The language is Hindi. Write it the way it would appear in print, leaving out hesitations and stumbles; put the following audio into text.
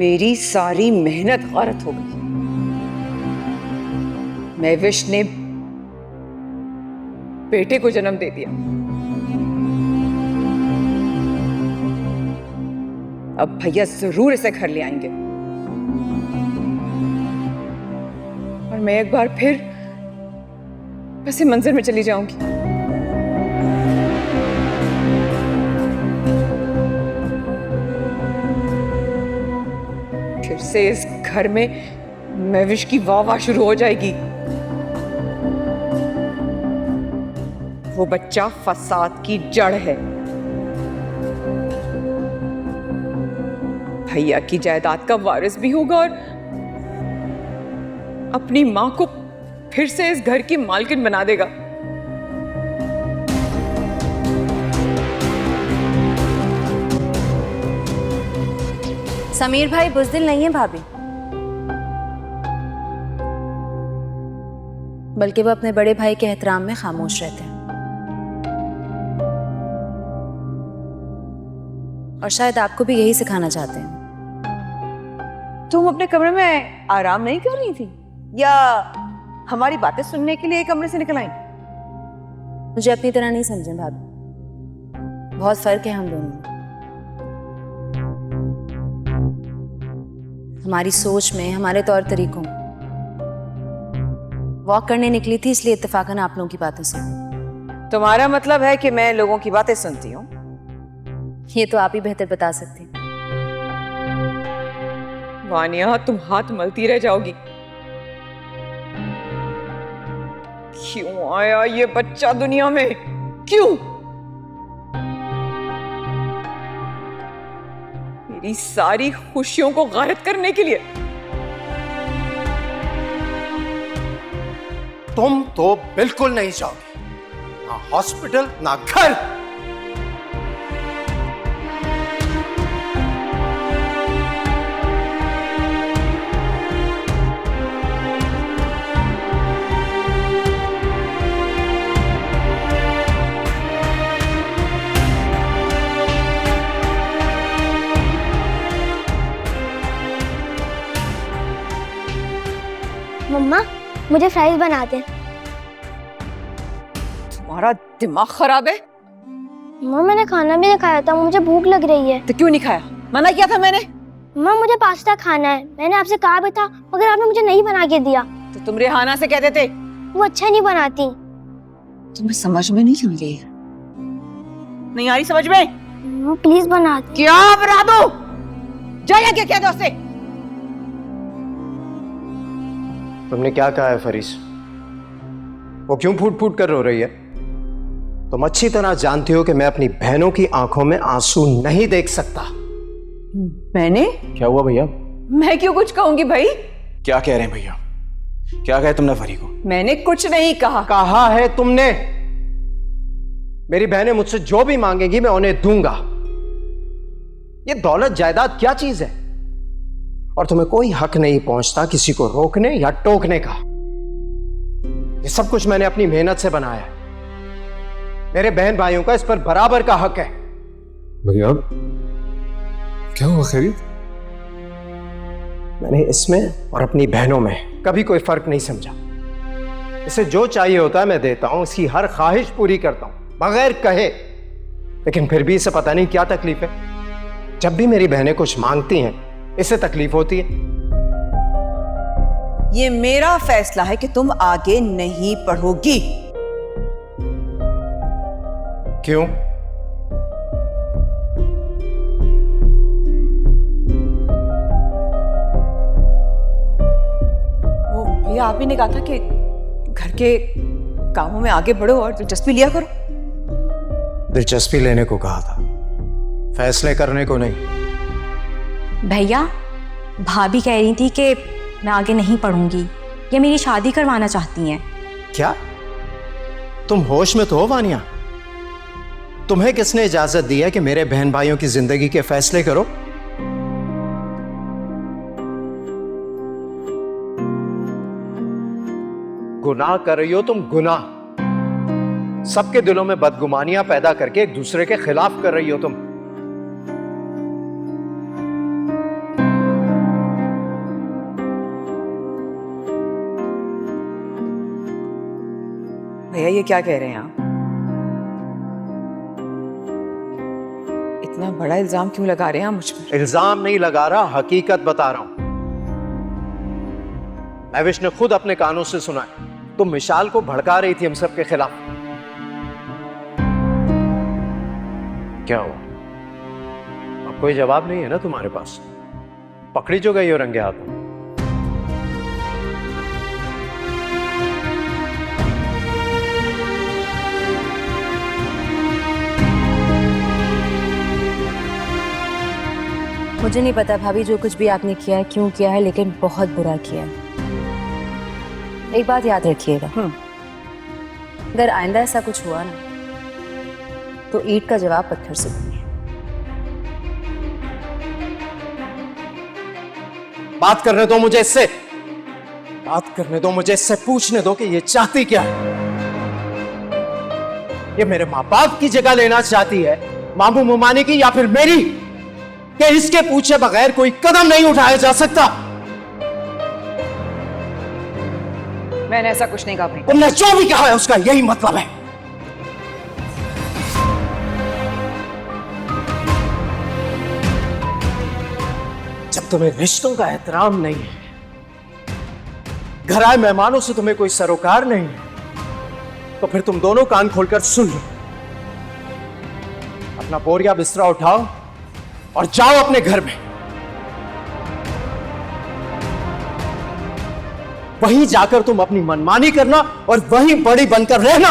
मेरी सारी मेहनत गारत हो गई। महविश ने बेटे को जन्म दे दिया। अब भैया जरूर इसे घर ले आएंगे और मैं एक बार फिर ऐसे मंजर में चली जाऊंगी। फिर से इस घर में महविश की वाह वाह शुरू हो जाएगी। वो बच्चा फसाद की जड़ है। भैया की जायदाद का वारिस भी होगा और अपनी मां को फिर से इस घर की मालकिन बना देगा। समीर भाई बुज़दिल नहीं है भाभी, बल्कि वो अपने बड़े भाई के एहतराम में खामोश रहते हैं और शायद आपको भी यही सिखाना चाहते हैं। तुम अपने कमरे में आराम नहीं कर रही थी या हमारी बातें सुनने के लिए कमरे से निकल आई? मुझे अपनी तरह नहीं समझें भाभी, बहुत फर्क है हम दोनों में। हमारी सोच में, हमारे तौर तरीकों में। वॉक करने निकली थी इसलिए इत्तेफाकन आप लोगों की बातें सुनी। तुम्हारा मतलब है कि मैं लोगों की बातें सुनती हूँ? ये तो आप ही बेहतर बता सकती हैं। वानिया, तुम हाथ मलती रह जाओगी। क्यों आया ये बच्चा दुनिया में? क्यों? मेरी सारी खुशियों को गारत करने के लिए। तुम तो बिल्कुल नहीं जाओगी, ना हॉस्पिटल ना घर। मम्मा मुझे फ्राइज बना दे। तुम्हारा दिमाग खराब है? मम्मा मैंने खाना भी नहीं खाया था, मुझे भूख लग रही है। तो क्यों नहीं खाया? मना किया था मैंने। मम्मा मुझे पास्ता खाना है, मैंने आपसे कहा भी था मगर आपने मुझे नहीं बना के दिया। तो तुम रेहाना से कहते थे। वो अच्छा नहीं बनाती। तुम्हें समझ में नहीं आ रही? नहीं आ रही समझ में? मम्मा प्लीज बना दे। क्या बना दो? जाया क्या कह दो उससे? तुमने क्या कहा है फरीस? वो क्यों फूट फूट कर रो रही है? तुम अच्छी तरह जानती हो कि मैं अपनी बहनों की आंखों में आंसू नहीं देख सकता। मैंने? क्या हुआ भैया? मैं क्यों कुछ कहूंगी भाई? क्या कह रहे हैं भैया? क्या कहा तुमने फरी को? मैंने कुछ नहीं कहा। कहा है तुमने। मेरी बहनें मुझसे जो भी मांगेंगी मैं उन्हें दूंगा। ये दौलत जायदाद क्या चीज है? और तुम्हें कोई हक नहीं पहुंचता किसी को रोकने या टोकने का। ये सब कुछ मैंने अपनी मेहनत से बनाया है। मेरे बहन भाइयों का इस पर बराबर का हक है। भैया क्या हुआ? खैरियत? मैंने इसमें और अपनी बहनों में कभी कोई फर्क नहीं समझा। इसे जो चाहिए होता है मैं देता हूं, इसकी हर ख्वाहिश पूरी करता हूं बगैर कहे। लेकिन फिर भी इसे पता नहीं क्या तकलीफ है। जब भी मेरी बहनें कुछ मांगती हैं इसे तकलीफ होती है। ये मेरा फैसला है कि तुम आगे नहीं पढ़ोगी। क्यों? वो भैया आप ही ने कहा था कि घर के कामों में आगे बढ़ो और दिलचस्पी लिया करो। दिलचस्पी लेने को कहा था, फैसले करने को नहीं। भैया भाभी कह रही थी कि मैं आगे नहीं पढ़ूंगी, ये मेरी शादी करवाना चाहती हैं। क्या तुम होश में तो हो वानिया? तुम्हें किसने इजाजत दी है कि मेरे बहन भाइयों की जिंदगी के फैसले करो? गुनाह कर रही हो तुम, गुनाह। सबके दिलों में बदगुमानियां पैदा करके एक दूसरे के खिलाफ कर रही हो तुम। भैया ये क्या कह रहे हैं आप? इतना बड़ा इल्जाम क्यों लगा रहे हैं आप मुझ पर? इल्जाम नहीं लगा रहा, हकीकत बता रहा हूं। महविश ने खुद अपने कानों से सुना है, तुम मिशाल को भड़का रही थी हम सब के खिलाफ। क्या हुआ? अब कोई जवाब नहीं है ना तुम्हारे पास? पकड़ी जो गई हो रंगे हाथों। मुझे नहीं पता भाभी जो कुछ भी आपने किया है क्यों किया है, लेकिन बहुत बुरा किया है। एक बात याद रखिएगा, अगर आइंदा ऐसा कुछ हुआ ना तो ईंट का जवाब पत्थर से दीजिए। बात करने दो मुझे इससे, बात करने दो मुझे इससे, पूछने दो कि ये चाहती क्या है। ये मेरे माँ बाप की जगह लेना चाहती है, मामू मुमानी की, या फिर मेरी, कि इसके पूछे बगैर कोई कदम नहीं उठाया जा सकता। मैंने ऐसा कुछ नहीं कहा भाई। तुमने जो भी कहा है उसका यही मतलब है। जब तुम्हें रिश्तों का एहतराम नहीं है, घर आए मेहमानों से तुम्हें कोई सरोकार नहीं है, तो फिर तुम दोनों कान खोलकर सुन लो। अपना बोरिया बिस्तरा उठाओ और जाओ अपने घर में। वहीं जाकर तुम अपनी मनमानी करना और वहीं बड़ी बनकर रहना।